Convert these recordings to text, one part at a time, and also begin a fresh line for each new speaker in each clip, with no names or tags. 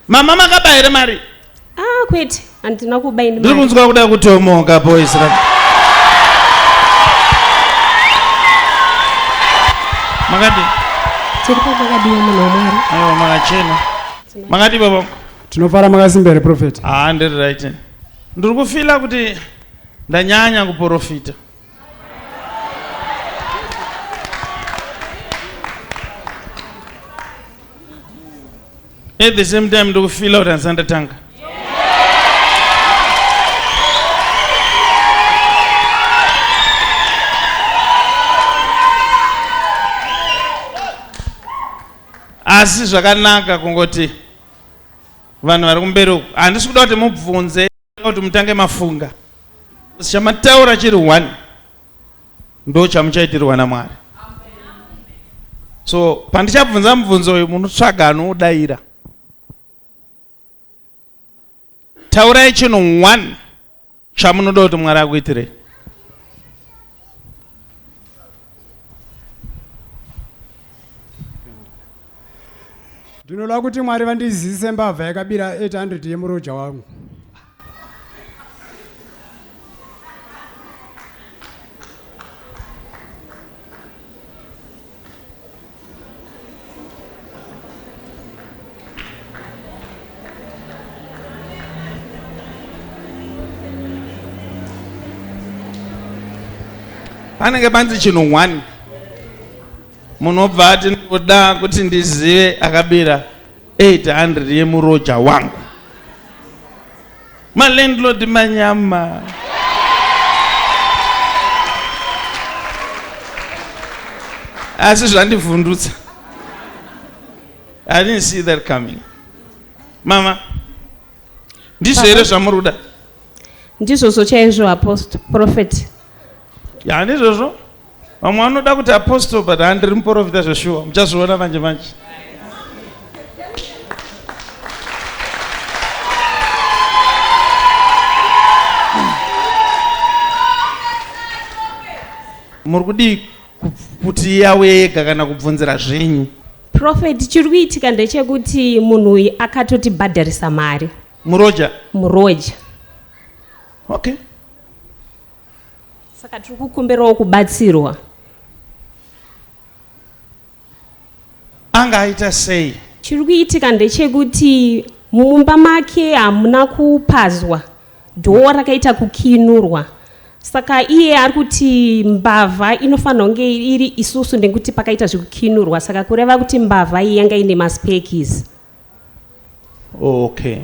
Mama makabayira mari?
Kwete, handina kubayira mari.
Ndiri kunzwa kuda kutomoka boys. Makati?
Tiripo makadiwa munhu waMwari.
Aiwa makachena. Makati baba?
Tinofara makaSpare Prophet.
Ndiri right. Ndiri kufila kuti ndanyanya kuprofita. At the same time ndiri kufila kuti handisandatanga. Asi zvakanaka kungoti vanhu vari kumberi uku handisi kuda kuti mubvunze kuti mutange mafunga. Chamataura chiri 1 ndo chamuchaitirwa naMwari. So pandichabvunza mubvunzo uyu munotsvaga anoudayira. Taurai chinhu 1 chamunoda kuti Mwari akuitirei.
Ndinoda kuti Mwari vandizivise mbavha yakabira 800 yemuroja wangu.
Panenge panzi chinhu 1 munobva ati ndinoda kuti ndizive akabira 800 yemuroja wangu. Landlord manyama. Asi zvandivhundutsa. I didn't see that coming. Mama, ndizvo here zvamuruda?
Ndizvozvo chaizvo Apostle Prophet.
Ya ndizvozvo. Vamwe vanoda kuti apostle but handiri muprofita zveshuwa. Muchazviona manje manje. Muri kudi kuti yawe yega kana kubvunzira zvenyu?
Prophet, chiri kuitika ndechekuti munhu uyu akatotibhadharisa mari.
Muroja?
Muroja.
Okay.
Saka tiri kukumbirawo kubatsirwa.
Anga aita sei?
Chiri kuitika ndechekuti mumba make hamuna kupazwa, dhoo rakaita kukinurwa. Saka iye ari kuti mbavha inofanira kunge iri isusu nekuti pakaita zvekukinurwa. Saka kureva kuti mbavha iyi yanga ine maspekisi.
Okay.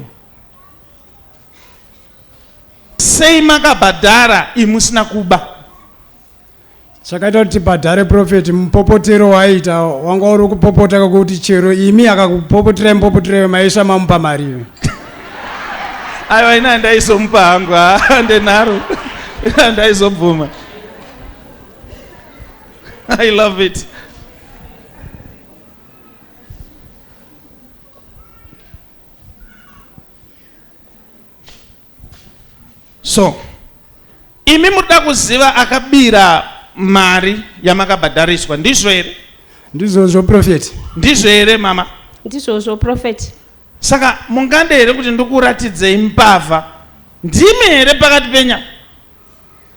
Sei makabhadhara imusina kuba?
Chakaita kuti bhadhare Prophet mupopotero waita wanga uri kupopota kakuti chero imi akakupopoterai mupopoterai maisha mamupa mari.
Aiwa ina ndaizomupa hangu ndenharo. Ndaizobvuma. I love it. So, imi muda kuziva akabira mari yamakabhadhariswa, ndizvo here?
Ndizvozvo Prophet.
Ndizvo here mama?
Ndizvozvo Prophet.
Saka mungande here kuti ndikuratidzei mbavha ndimi here pakati penya?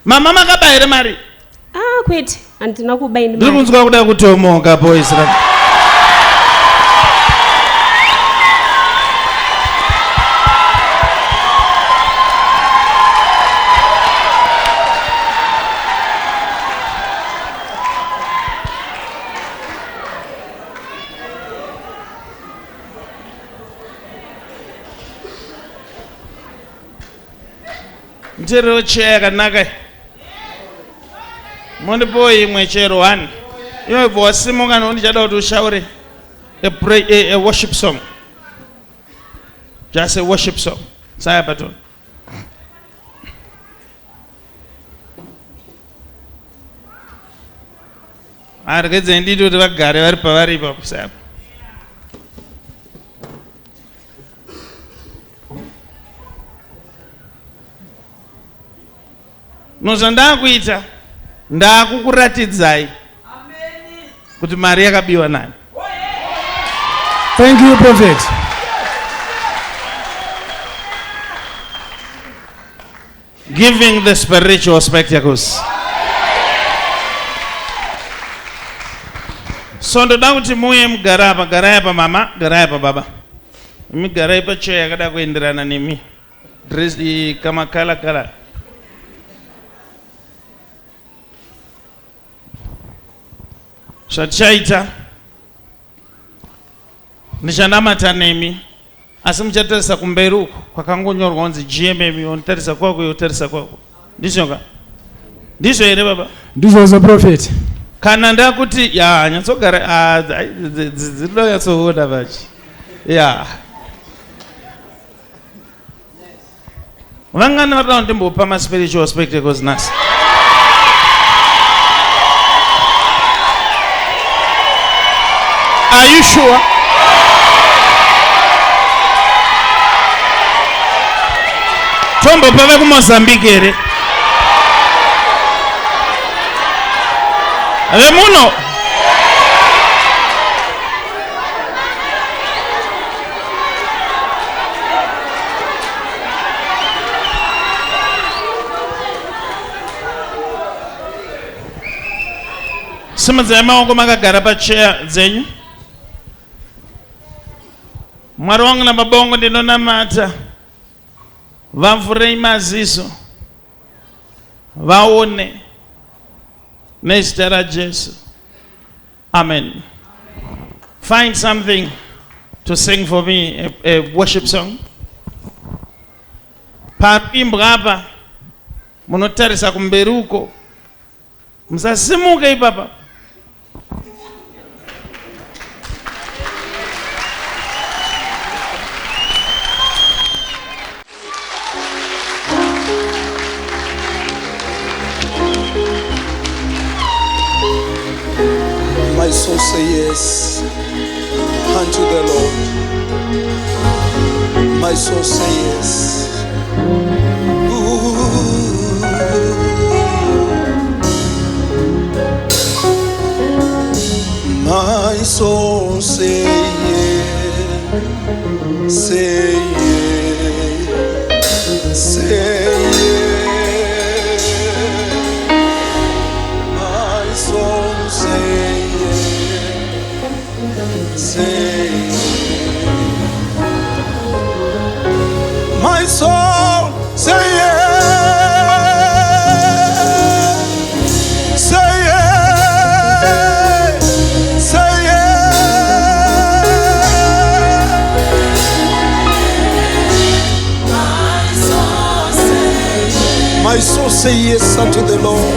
Mama makabayira mari?
Kwete, handina kubayira mari.
Ndiri kunzwa kuda kutomoka boys. Ndiro cheya yakanaka. Mundipo imwe chero 1. Iwe bwasimuka ndichada kuti ushaure a worship song. Just a worship song. Saya baton. Arigedze nditi kuti vagare vari pavari ipapo saya. Nozvandakuita ndakukuratidzai kuti mari yakabiwa nayo.
Thank you Prophet.
giving the spiritual spectacles. So ndoda kuti muye mugara apa, garai apa mama, garai apa baba. Imi garai pa chair yakada kuenderana nemi. Dress kama kala. Shachaita nishanamata nemi asi muchatarisa kumberi uko kwakangonyorwa kunzi GMM unotarisa kwako yotarisa kwako ndizvoka ndizvo here baba
ndizvozvo Prophet
kana ndakuti ya nyatsogara dzinonyatsoona vachi ya vangani vari ndimbopa maspiritual spectacles nhasi Are you sure? Tombo pave kuMozambique here. Ave muno. Simudza maoko makagara pachair dzenyu. Mwari wangu na baba wangu ndinonamata vamvurei maziso vaone nezita raJesu. Amen. Find something to sing for me, a worship song. Paimbwa apa munotarisa kumberi uko musasimuke ipapa.
My soul say yes unto the Lord. My soul say yes. Ooh. My soul say yes. Say yes. Say yes. My soul say say, my soul, say yes, say yes, say yes. My soul say yes unto the Lord.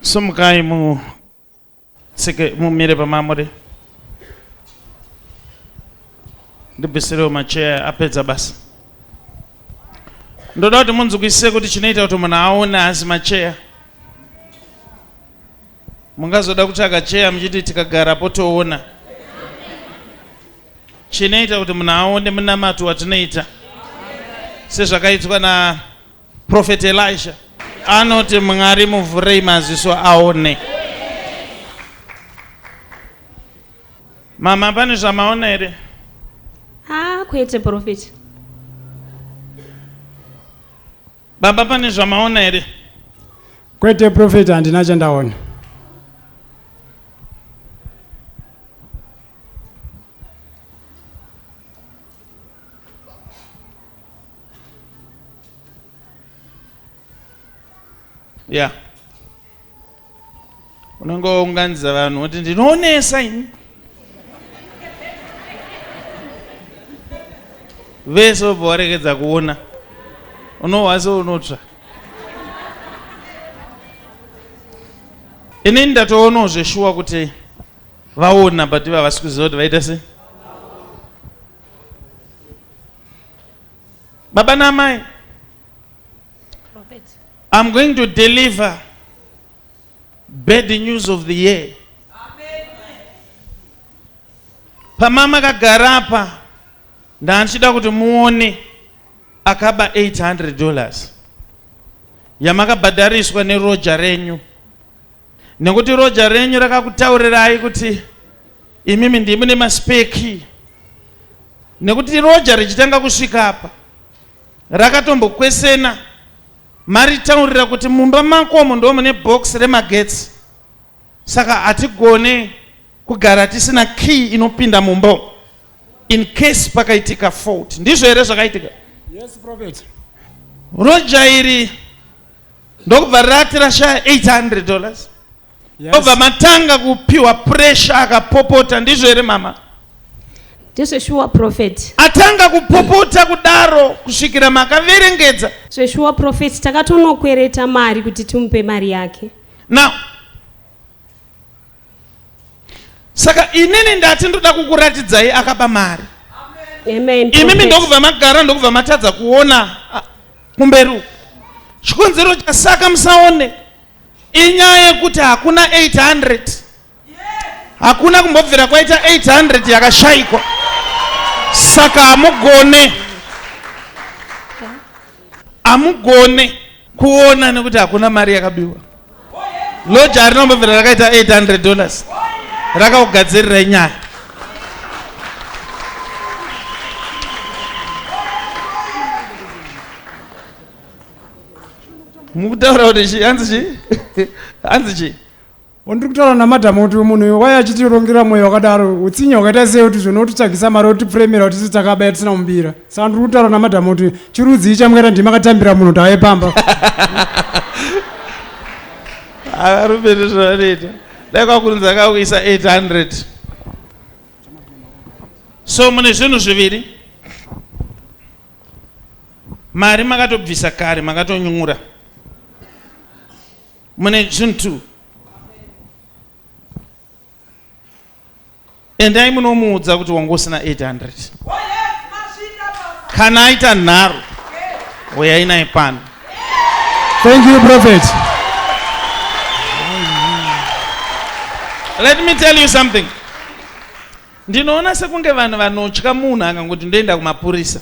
Sumukai mumire pamamuri ndibvisire macheya apedza basa. Ndoda kuti munzwisise kuti chinoita kuti munhu aone asi macheya. Mungazoda kutsvaga cheya muchiti tikagara potoona. Chinoita kuti munhu aone munamato watinoita sezvakaitwa na Prophet Elisha. Anoti Mwari muvhurei maziso aone. Mama pane zvamaona here?
Kwete Prophet.
Baba pane zvamaona here?
Kwete Prophet, handina chandaona.
Yeah. Unongounganidza vanhu kuti ndinoonesa ini. Vese obva warekedza kuona. Unohwa seunotsva. Ini ndatoonawo zveshuwa kuti vaona but havasi kuziva kuti vaita sei. Baba namai, I'm going to deliver bad news of the year. Pamama kagarapa ndanchida kuti muone akaba $800 yamakabhadhariswa neroja renyu, nekuti roja renyu rakakutaurirai kuti imimi ndimi nemaSpare key, nekuti roja richitanga kusvika apa rakatombokwesena maritaurira kuti mumba makomo ndo mune box remagetsi, saka hatigone kugara tisina key inopinda mumba in case pakaitika fault. Ndizvo here zvakaitika?
Yes, Prophet.
Roja iri ndokubva rati rashaya $800.
Yes.
Obva matanga kupiwa pressure akapopota. Ndizvo here mama?
ndezveshuwa Prophet.
Atanga kupopota kudaro kusvikira makaverengedza.
Zveshuwa Prophet, takatonokwereta mari kuti timupe mari yake.
Now, saka inini ndati ndoda kukuratidzai akaba mari.
Amen.
Imimi ndokubva magara ndokubva matadza kuona kumberi. Chikonzero chasaka musaone inyaya yekuti hakuna 800. Hakuna kumbobvira kwaita 800 yakashayikwa. Saka amugone kuona nekuti hakuna mari yakabiwa. Loja rinombobvira rakaita $800 rakaugadzirira inyaya. Mukutaura kuti hanzi chi?
Ndiri kutaura namadhamu kuti munhu waya achitirongera mwoyo wakadaro utsinya wakaita sei kuti zvinotitsvagisa mari otipuremera kuti tisi takabaya tisina mumbira. Saka ndiri kutaura namadhamu kuti chirudzii chamwera ndimakatambira munhu kuti aipamba.
Akarumbe zvavanoita. Dai kwakurunza akauyisa 800. So mune zvinhu zviviri. Mari makatobvisa kare, makatonyungura. Mune zvinhu 2. Endai munomuudza kuti wangosina 800. Kana aita nharo, uyai naye pano.
Thank you, Prophet.
Let me tell you something. Ndinoona sekunge vanhu vanotya munhu akangoti ndoenda kumapurisa.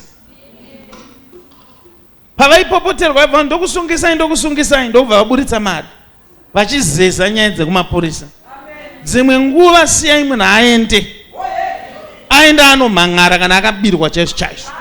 Pavaipopoterwa vanhu ndokusungisai ndobva vaburitsa mari. Vachizeza nyaya dzekumapurisa. Dzimwe nguva siyai munhu aende. Aenda anomhan'ara kana akabirwa chaizvo chaizvo.